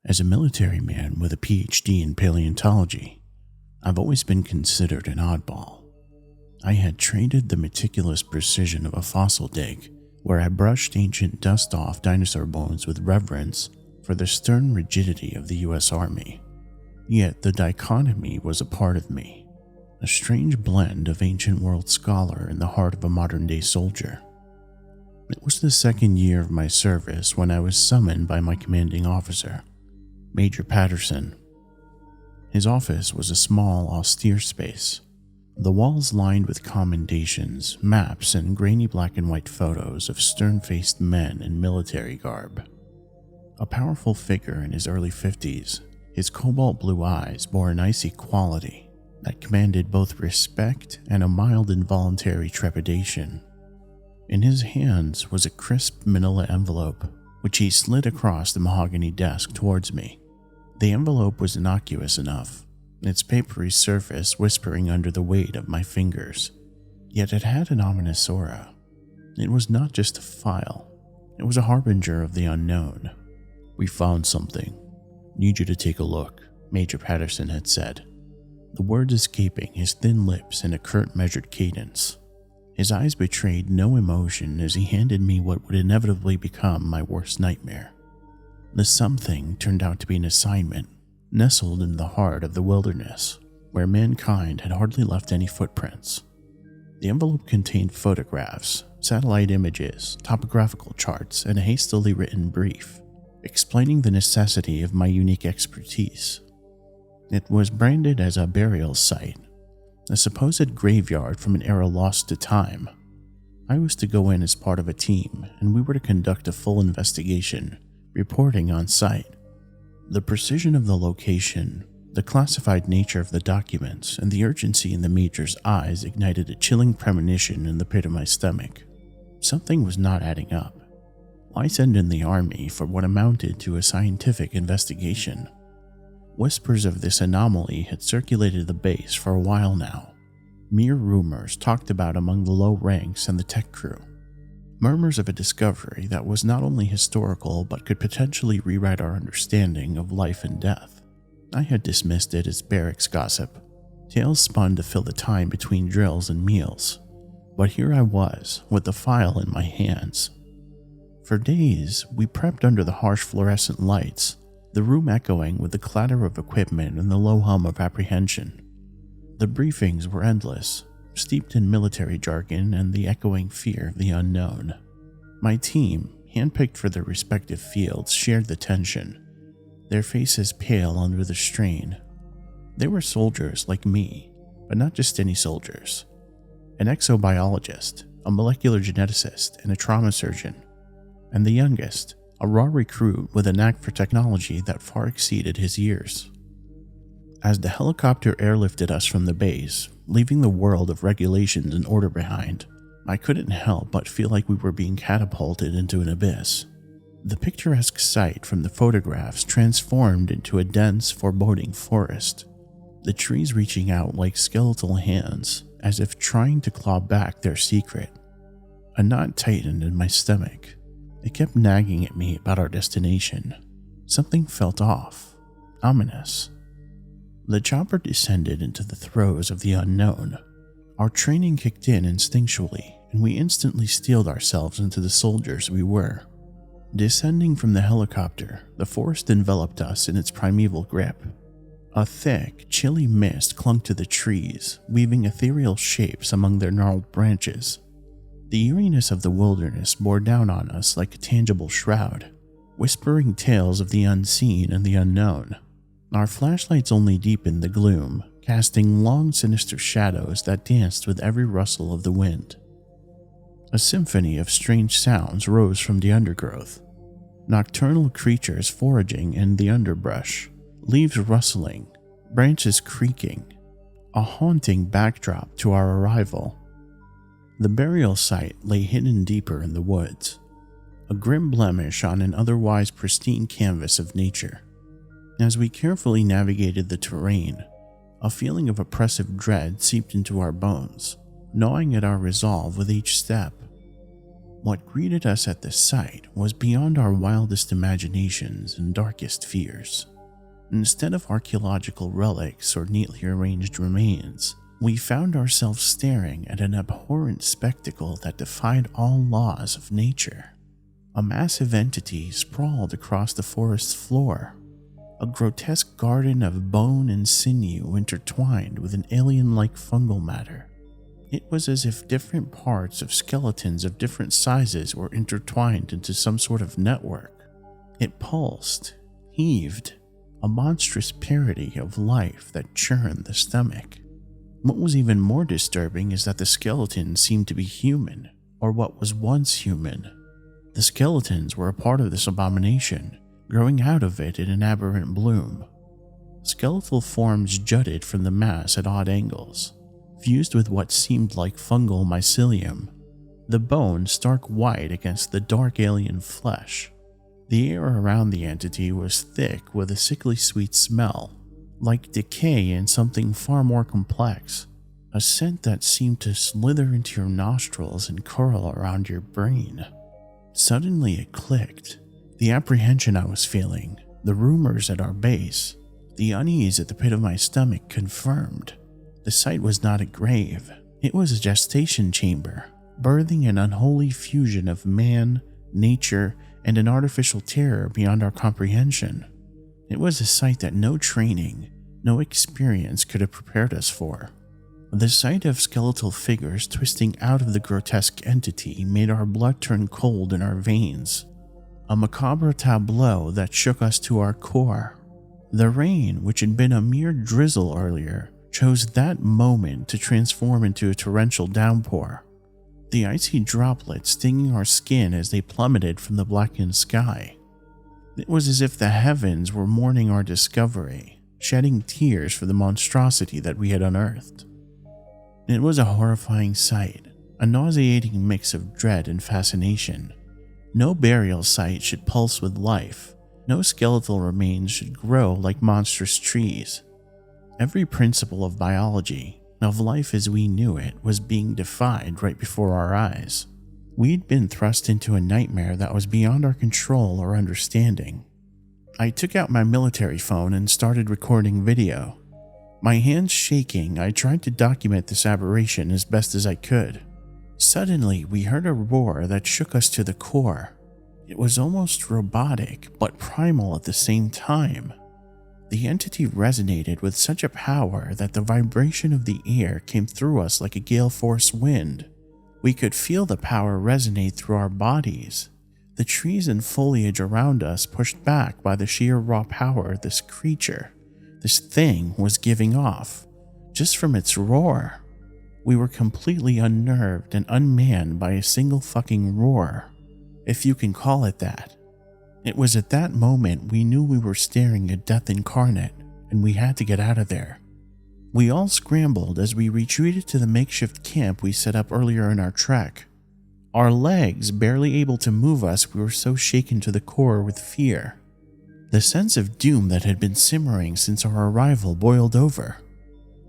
As a military man with a PhD in paleontology, I've always been considered an oddball. I had traded the meticulous precision of a fossil dig, where I brushed ancient dust off dinosaur bones with reverence, for the stern rigidity of the US Army. Yet the dichotomy was a part of me, a strange blend of ancient world scholar in the heart of a modern-day soldier. It was the second year of my service when I was summoned by my commanding officer, Major Patterson. His office was a small, austere space, the walls lined with commendations, maps, and grainy black and white photos of stern-faced men in military garb. A powerful figure in his early 50s, his cobalt blue eyes bore an icy quality that commanded both respect and a mild involuntary trepidation. In his hands was a crisp manila envelope, which he slid across the mahogany desk towards me. The envelope was innocuous enough, its papery surface whispering under the weight of my fingers. Yet it had an ominous aura. It was not just a file, it was a harbinger of the unknown. "We found something. Need you to take a look," Major Patterson had said, the words escaping his thin lips in a curt, measured cadence. His eyes betrayed no emotion as he handed me what would inevitably become my worst nightmare. The something turned out to be an assignment, nestled in the heart of the wilderness, where mankind had hardly left any footprints. The envelope contained photographs, satellite images, topographical charts, and a hastily written brief, explaining the necessity of my unique expertise. It was branded as a burial site, a supposed graveyard from an era lost to time. I was to go in as part of a team, and we were to conduct a full investigation, reporting on site. The precision of the location, the classified nature of the documents, and the urgency in the Major's eyes ignited a chilling premonition in the pit of my stomach. Something was not adding up. Why send in the army for what amounted to a scientific investigation? Whispers of this anomaly had circulated the base for a while now, mere rumors talked about among the low ranks and the tech crew. Murmurs of a discovery that was not only historical but could potentially rewrite our understanding of life and death. I had dismissed it as barracks gossip, tales spun to fill the time between drills and meals. But here I was, with the file in my hands. For days, we prepped under the harsh fluorescent lights, the room echoing with the clatter of equipment and the low hum of apprehension. The briefings were endless, steeped in military jargon and the echoing fear of the unknown. My team, handpicked for their respective fields, shared the tension, their faces pale under the strain. They were soldiers like me, but not just any soldiers. An exobiologist, a molecular geneticist, and a trauma surgeon. And the youngest, a raw recruit with a knack for technology that far exceeded his years. As the helicopter airlifted us from the base, leaving the world of regulations and order behind, I couldn't help but feel like we were being catapulted into an abyss. The picturesque sight from the photographs transformed into a dense, foreboding forest, the trees reaching out like skeletal hands, as if trying to claw back their secret. A knot tightened in my stomach. It kept nagging at me about our destination. Something felt off, ominous. The chopper descended into the throes of the unknown. Our training kicked in instinctually, and we instantly steeled ourselves into the soldiers we were. Descending from the helicopter, the forest enveloped us in its primeval grip. A thick, chilly mist clung to the trees, weaving ethereal shapes among their gnarled branches. The eeriness of the wilderness bore down on us like a tangible shroud, whispering tales of the unseen and the unknown. Our flashlights only deepened the gloom, casting long, sinister shadows that danced with every rustle of the wind. A symphony of strange sounds rose from the undergrowth. Nocturnal creatures foraging in the underbrush, leaves rustling, branches creaking, a haunting backdrop to our arrival. The burial site lay hidden deeper in the woods, a grim blemish on an otherwise pristine canvas of nature. As we carefully navigated the terrain, a feeling of oppressive dread seeped into our bones, gnawing at our resolve with each step. What greeted us at the site was beyond our wildest imaginations and darkest fears. Instead of archaeological relics or neatly arranged remains, we found ourselves staring at an abhorrent spectacle that defied all laws of nature. A massive entity sprawled across the forest's floor, a grotesque garden of bone and sinew intertwined with an alien-like fungal matter. It was as if different parts of skeletons of different sizes were intertwined into some sort of network. It pulsed, heaved, a monstrous parody of life that churned the stomach. What was even more disturbing is that the skeletons seemed to be human, or what was once human. The skeletons were a part of this abomination, growing out of it in an aberrant bloom. Skeletal forms jutted from the mass at odd angles, fused with what seemed like fungal mycelium, the bone stark white against the dark alien flesh. The air around the entity was thick with a sickly sweet smell, like decay and something far more complex, a scent that seemed to slither into your nostrils and curl around your brain. Suddenly it clicked. The apprehension I was feeling, the rumors at our base, the unease at the pit of my stomach confirmed. The site was not a grave. It was a gestation chamber, birthing an unholy fusion of man, nature, and an artificial terror beyond our comprehension. It was a sight that no training, no experience could have prepared us for. The sight of skeletal figures twisting out of the grotesque entity made our blood turn cold in our veins. A macabre tableau that shook us to our core. The rain, which had been a mere drizzle earlier, chose that moment to transform into a torrential downpour. The icy droplets stinging our skin as they plummeted from the blackened sky. It was as if the heavens were mourning our discovery, shedding tears for the monstrosity that we had unearthed. It was a horrifying sight, a nauseating mix of dread and fascination. No burial site should pulse with life. No skeletal remains should grow like monstrous trees. Every principle of biology, of life as we knew it, was being defied right before our eyes. We'd been thrust into a nightmare that was beyond our control or understanding. I took out my military phone and started recording video. My hands shaking, I tried to document this aberration as best as I could. Suddenly, we heard a roar that shook us to the core. It was almost robotic, but primal at the same time. The entity resonated with such a power that the vibration of the air came through us like a gale force wind. We could feel the power resonate through our bodies. The trees and foliage around us pushed back by the sheer raw power this creature, this thing, was giving off, just from its roar. We were completely unnerved and unmanned by a single fucking roar, if you can call it that. It was at that moment we knew we were staring at death incarnate, and we had to get out of there. We all scrambled as we retreated to the makeshift camp we set up earlier in our trek. Our legs barely able to move us, we were so shaken to the core with fear. The sense of doom that had been simmering since our arrival boiled over.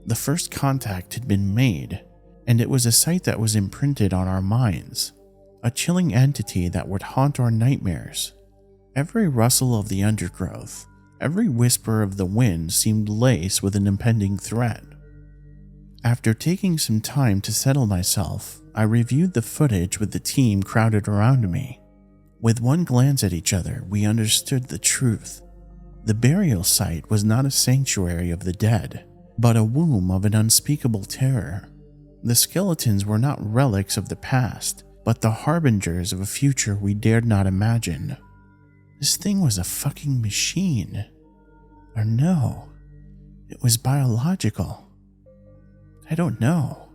The first contact had been made, and it was a sight that was imprinted on our minds, a chilling entity that would haunt our nightmares. Every rustle of the undergrowth, every whisper of the wind seemed laced with an impending threat. After taking some time to settle myself, I reviewed the footage with the team crowded around me. With one glance at each other, we understood the truth. The burial site was not a sanctuary of the dead, but a womb of an unspeakable terror. The skeletons were not relics of the past, but the harbingers of a future we dared not imagine. This thing was a fucking machine. Or no, it was biological. I don't know.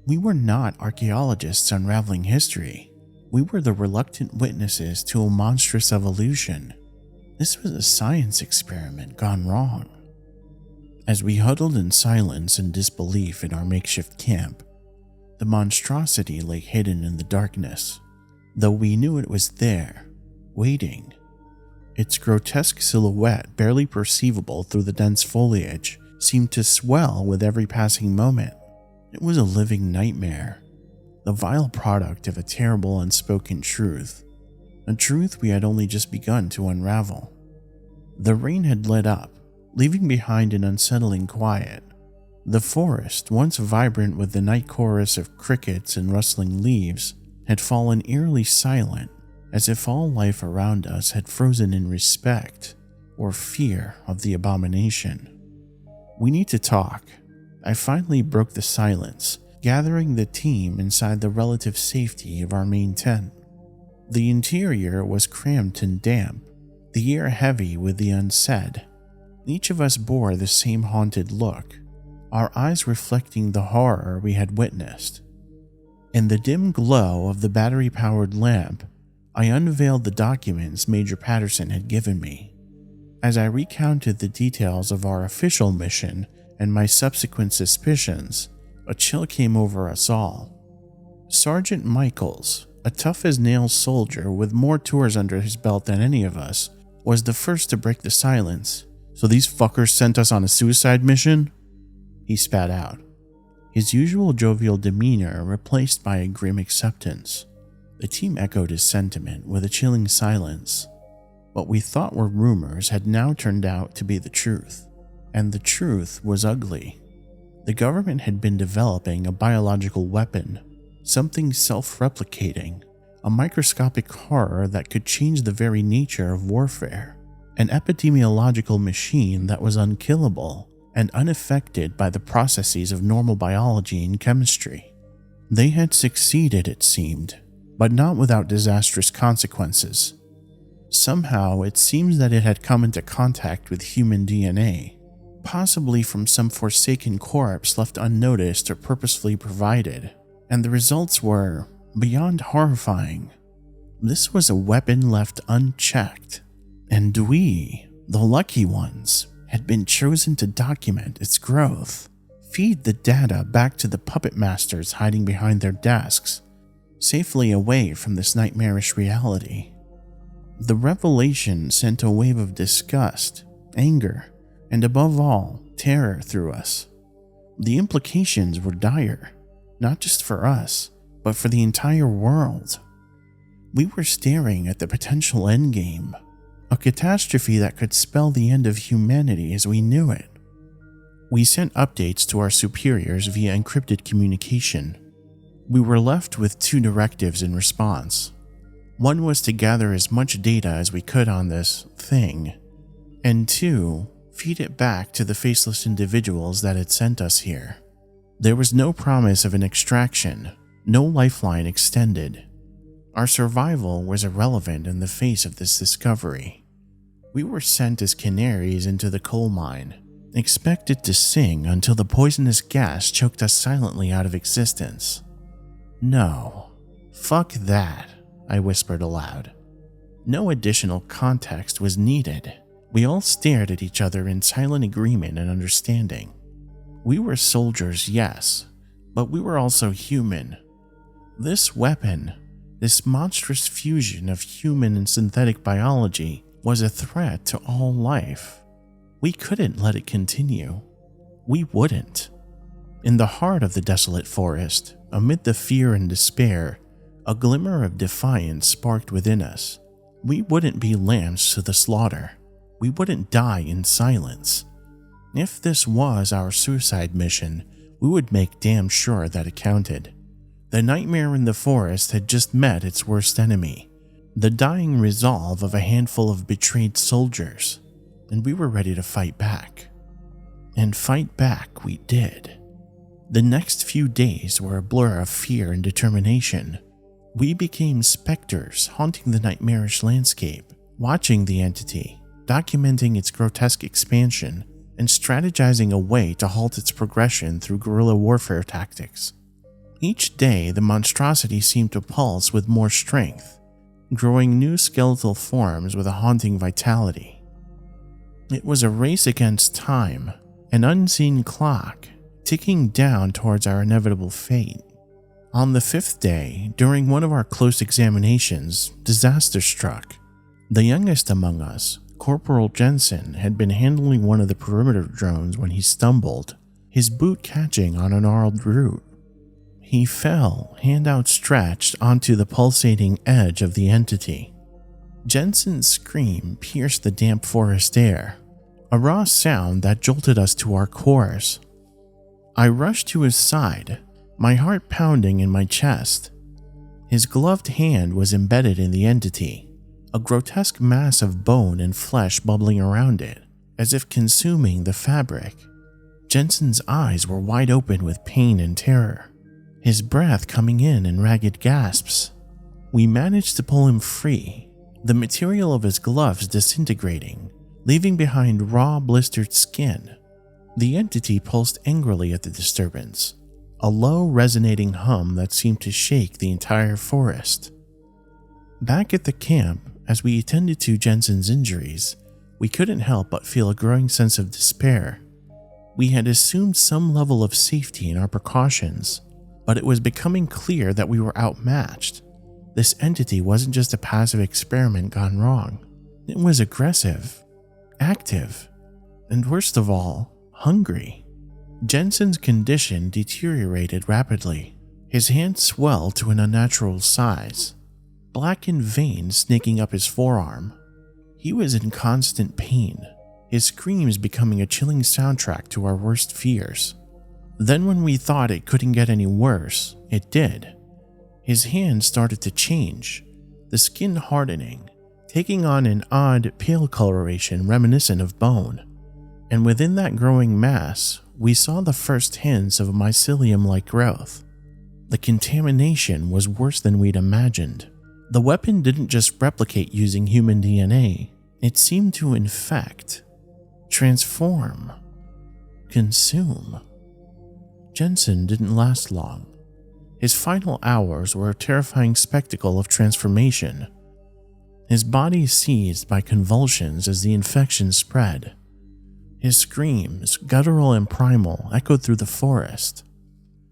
We were not archaeologists unraveling history. We were the reluctant witnesses to a monstrous evolution. This was a science experiment gone wrong. As we huddled in silence and disbelief in our makeshift camp, the monstrosity lay hidden in the darkness, though we knew it was there, waiting. Its grotesque silhouette, barely perceivable through the dense foliage, seemed to swell with every passing moment. It was a living nightmare, the vile product of a terrible unspoken truth, a truth we had only just begun to unravel. The rain had let up, leaving behind an unsettling quiet. The forest, once vibrant with the night chorus of crickets and rustling leaves, had fallen eerily silent, as if all life around us had frozen in respect or fear of the abomination. "We need to talk." I finally broke the silence, gathering the team inside the relative safety of our main tent. The interior was cramped and damp, the air heavy with the unsaid. Each of us bore the same haunted look, our eyes reflecting the horror we had witnessed. In the dim glow of the battery-powered lamp, I unveiled the documents Major Patterson had given me. As I recounted the details of our official mission and my subsequent suspicions, a chill came over us all. Sergeant Michaels, a tough-as-nails soldier with more tours under his belt than any of us, was the first to break the silence. "So these fuckers sent us on a suicide mission?" he spat out, his usual jovial demeanor replaced by a grim acceptance. The team echoed his sentiment with a chilling silence. What we thought were rumors had now turned out to be the truth, and the truth was ugly. The government had been developing a biological weapon, something self-replicating, a microscopic horror that could change the very nature of warfare, an epidemiological machine that was unkillable and unaffected by the processes of normal biology and chemistry. They had succeeded, it seemed, but not without disastrous consequences. Somehow, it seems that it had come into contact with human DNA, possibly from some forsaken corpse left unnoticed or purposefully provided, and the results were beyond horrifying. This was a weapon left unchecked, and we, the lucky ones, had been chosen to document its growth, feed the data back to the puppet masters hiding behind their desks, safely away from this nightmarish reality. The revelation sent a wave of disgust, anger, and above all, terror through us. The implications were dire, not just for us, but for the entire world. We were staring at the potential endgame, a catastrophe that could spell the end of humanity as we knew it. We sent updates to our superiors via encrypted communication. We were left with two directives in response. One was to gather as much data as we could on this thing, and two, feed it back to the faceless individuals that had sent us here. There was no promise of an extraction, no lifeline extended. Our survival was irrelevant in the face of this discovery. We were sent as canaries into the coal mine, expected to sing until the poisonous gas choked us silently out of existence. "No, fuck that," I whispered aloud. No additional context was needed. We all stared at each other in silent agreement and understanding. We were soldiers, yes, but we were also human. This weapon, this monstrous fusion of human and synthetic biology, was a threat to all life. We couldn't let it continue. We wouldn't. In the heart of the desolate forest, amid the fear and despair, a glimmer of defiance sparked within us. We wouldn't be lambs to the slaughter. We wouldn't die in silence. If this was our suicide mission, we would make damn sure that it counted. The nightmare in the forest had just met its worst enemy, the dying resolve of a handful of betrayed soldiers, and we were ready to fight back. And fight back we did. The next few days were a blur of fear and determination. We became specters haunting the nightmarish landscape, watching the entity, documenting its grotesque expansion, and strategizing a way to halt its progression through guerrilla warfare tactics. Each day, the monstrosity seemed to pulse with more strength, growing new skeletal forms with a haunting vitality. It was a race against time, an unseen clock, ticking down towards our inevitable fate. On the fifth day, during one of our close examinations, disaster struck. The youngest among us, Corporal Jensen, had been handling one of the perimeter drones when he stumbled, his boot catching on a gnarled root. He fell, hand outstretched, onto the pulsating edge of the entity. Jensen's scream pierced the damp forest air, a raw sound that jolted us to our cores. I rushed to his side, my heart pounding in my chest. His gloved hand was embedded in the entity, a grotesque mass of bone and flesh bubbling around it, as if consuming the fabric. Jensen's eyes were wide open with pain and terror, his breath coming in ragged gasps. We managed to pull him free, the material of his gloves disintegrating, leaving behind raw, blistered skin. The entity pulsed angrily at the disturbance, a low, resonating hum that seemed to shake the entire forest. Back at the camp, as we attended to Jensen's injuries, we couldn't help but feel a growing sense of despair. We had assumed some level of safety in our precautions, but it was becoming clear that we were outmatched. This entity wasn't just a passive experiment gone wrong. It was aggressive, active, and worst of all, hungry. Jensen's condition deteriorated rapidly. His hand swelled to an unnatural size, blackened veins snaking up his forearm. He was in constant pain, his screams becoming a chilling soundtrack to our worst fears. Then when we thought it couldn't get any worse, it did. His hand started to change, the skin hardening, taking on an odd pale coloration reminiscent of bone. And within that growing mass, we saw the first hints of a mycelium-like growth. The contamination was worse than we'd imagined. The weapon didn't just replicate using human DNA, it seemed to infect, transform, consume. Jensen didn't last long. His final hours were a terrifying spectacle of transformation. His body seized by convulsions as the infection spread. His screams, guttural and primal, echoed through the forest.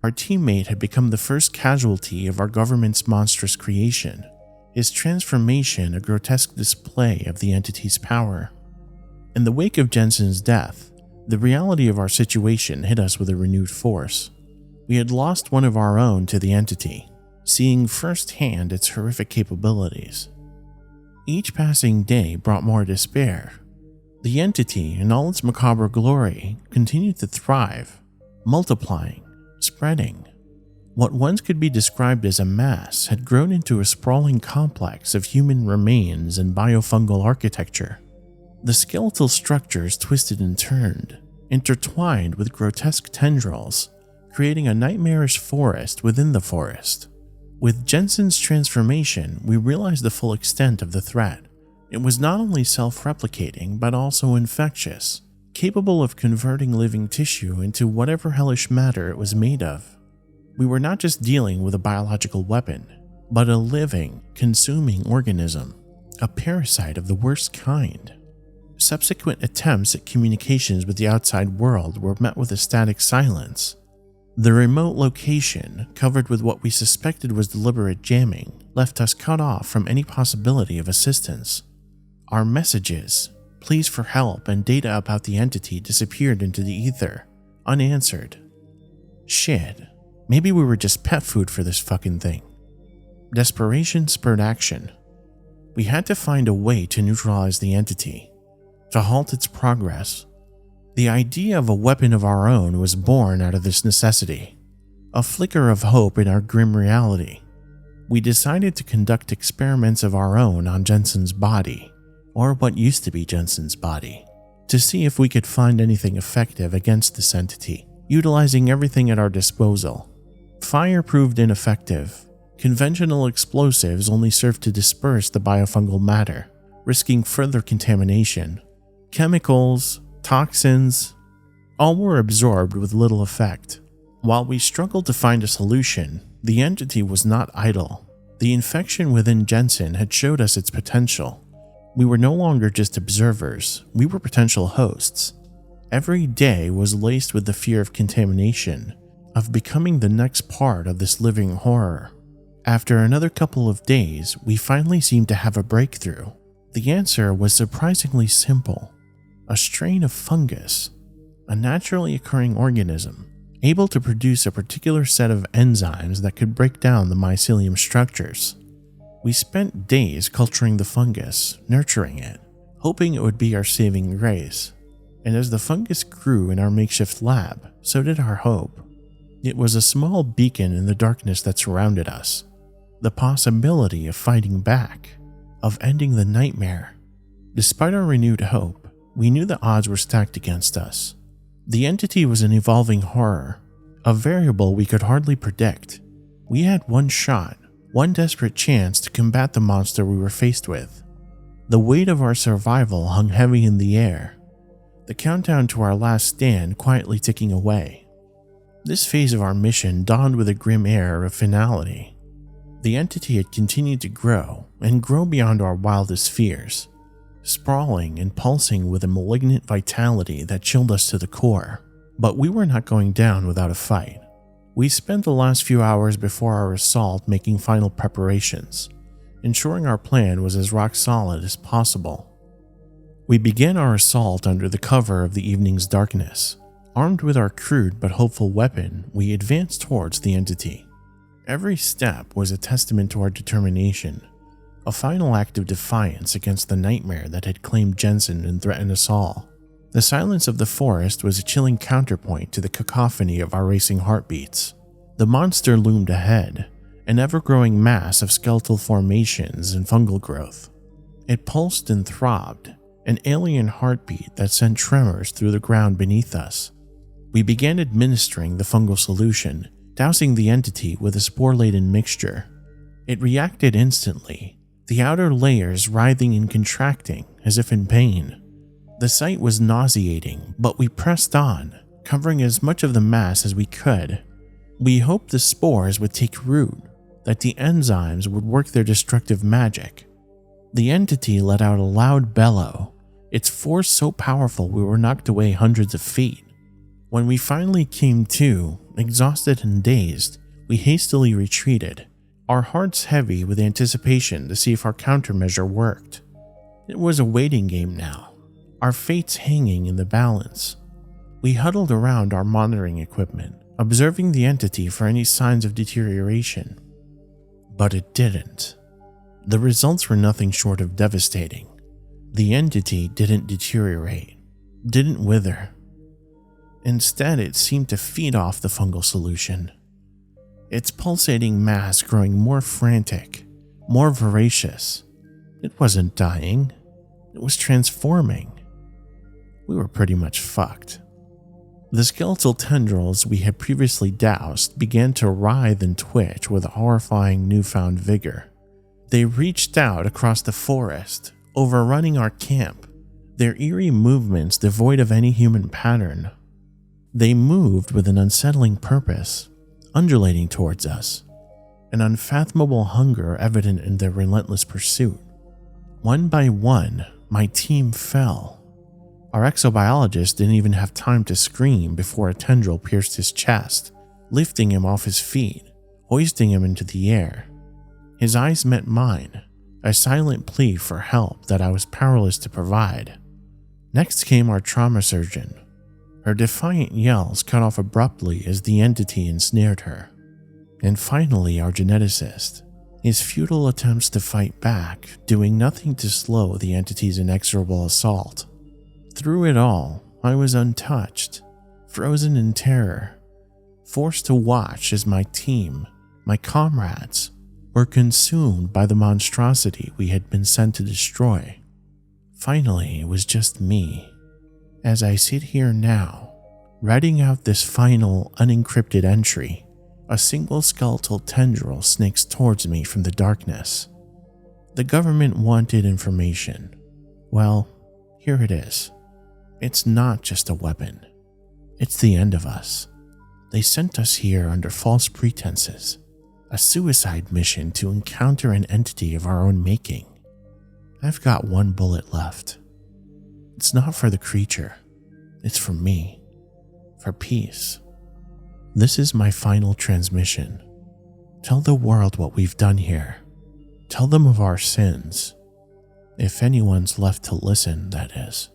Our teammate had become the first casualty of our government's monstrous creation, his transformation a grotesque display of the entity's power. In the wake of Jensen's death, the reality of our situation hit us with a renewed force. We had lost one of our own to the entity, seeing firsthand its horrific capabilities. Each passing day brought more despair. The entity, in all its macabre glory, continued to thrive, multiplying, spreading. What once could be described as a mass had grown into a sprawling complex of human remains and biofungal architecture. The skeletal structures twisted and turned, intertwined with grotesque tendrils, creating a nightmarish forest within the forest. With Jensen's transformation, we realized the full extent of the threat. It was not only self-replicating, but also infectious, capable of converting living tissue into whatever hellish matter it was made of. We were not just dealing with a biological weapon, but a living, consuming organism, a parasite of the worst kind. Subsequent attempts at communications with the outside world were met with a static silence. The remote location, covered with what we suspected was deliberate jamming, left us cut off from any possibility of assistance. Our messages, pleas for help, and data about the entity disappeared into the ether, unanswered. Shit, maybe we were just pet food for this fucking thing. Desperation spurred action. We had to find a way to neutralize the entity, to halt its progress. The idea of a weapon of our own was born out of this necessity, a flicker of hope in our grim reality. We decided to conduct experiments of our own on Jensen's body, or what used to be Jensen's body, to see if we could find anything effective against this entity, utilizing everything at our disposal. Fire proved ineffective. Conventional explosives only served to disperse the biofungal matter, risking further contamination. Chemicals, toxins, all were absorbed with little effect. While we struggled to find a solution, the entity was not idle. The infection within Jensen had showed us its potential. We were no longer just observers, we were potential hosts. Every day was laced with the fear of contamination, of becoming the next part of this living horror. After another couple of days, we finally seemed to have a breakthrough. The answer was surprisingly simple. A strain of fungus, a naturally occurring organism, able to produce a particular set of enzymes that could break down the mycelium structures. We spent days culturing the fungus, nurturing it, hoping it would be our saving grace. And as the fungus grew in our makeshift lab, so did our hope. It was a small beacon in the darkness that surrounded us. The possibility of fighting back, of ending the nightmare. Despite our renewed hope, we knew the odds were stacked against us. The entity was an evolving horror, a variable we could hardly predict. We had one shot, one desperate chance to combat the monster we were faced with. The weight of our survival hung heavy in the air, the countdown to our last stand quietly ticking away. This phase of our mission dawned with a grim air of finality. The entity had continued to grow and grow beyond our wildest fears, sprawling and pulsing with a malignant vitality that chilled us to the core. But we were not going down without a fight. We spent the last few hours before our assault making final preparations, ensuring our plan was as rock solid as possible. We began our assault under the cover of the evening's darkness. Armed with our crude but hopeful weapon, we advanced towards the entity. Every step was a testament to our determination, a final act of defiance against the nightmare that had claimed Jensen and threatened us all. The silence of the forest was a chilling counterpoint to the cacophony of our racing heartbeats. The monster loomed ahead, an ever-growing mass of skeletal formations and fungal growth. It pulsed and throbbed, an alien heartbeat that sent tremors through the ground beneath us. We began administering the fungal solution, dousing the entity with a spore-laden mixture. It reacted instantly, the outer layers writhing and contracting as if in pain. The sight was nauseating, but we pressed on, covering as much of the mass as we could. We hoped the spores would take root, that the enzymes would work their destructive magic. The entity let out a loud bellow, its force so powerful we were knocked away hundreds of feet. When we finally came to, exhausted and dazed, we hastily retreated, our hearts heavy with anticipation to see if our countermeasure worked. It was a waiting game now, our fates hanging in the balance. We huddled around our monitoring equipment, observing the entity for any signs of deterioration. But it didn't. The results were nothing short of devastating. The entity didn't deteriorate, didn't wither. Instead, it seemed to feed off the fungal solution, its pulsating mass growing more frantic, more voracious. It wasn't dying, it was transforming. We were pretty much fucked. The skeletal tendrils we had previously doused began to writhe and twitch with a horrifying newfound vigor. They reached out across the forest, overrunning our camp, their eerie movements devoid of any human pattern. They moved with an unsettling purpose, undulating towards us, an unfathomable hunger evident in their relentless pursuit. One by one, my team fell. Our exobiologist didn't even have time to scream before a tendril pierced his chest, lifting him off his feet, hoisting him into the air. His eyes met mine, a silent plea for help that I was powerless to provide. Next came our trauma surgeon. Her defiant yells cut off abruptly as the entity ensnared her. And finally, our geneticist, his futile attempts to fight back, doing nothing to slow the entity's inexorable assault. Through it all, I was untouched, frozen in terror, forced to watch as my team, my comrades, were consumed by the monstrosity we had been sent to destroy. Finally, it was just me. As I sit here now, writing out this final unencrypted entry, a single skeletal tendril snakes towards me from the darkness. The government wanted information. Well, here it is. It's not just a weapon. It's the end of us. They sent us here under false pretenses, a suicide mission to encounter an entity of our own making. I've got one bullet left. It's not for the creature. It's for me. For peace. This is my final transmission. Tell the world what we've done here. Tell them of our sins. If anyone's left to listen, that is.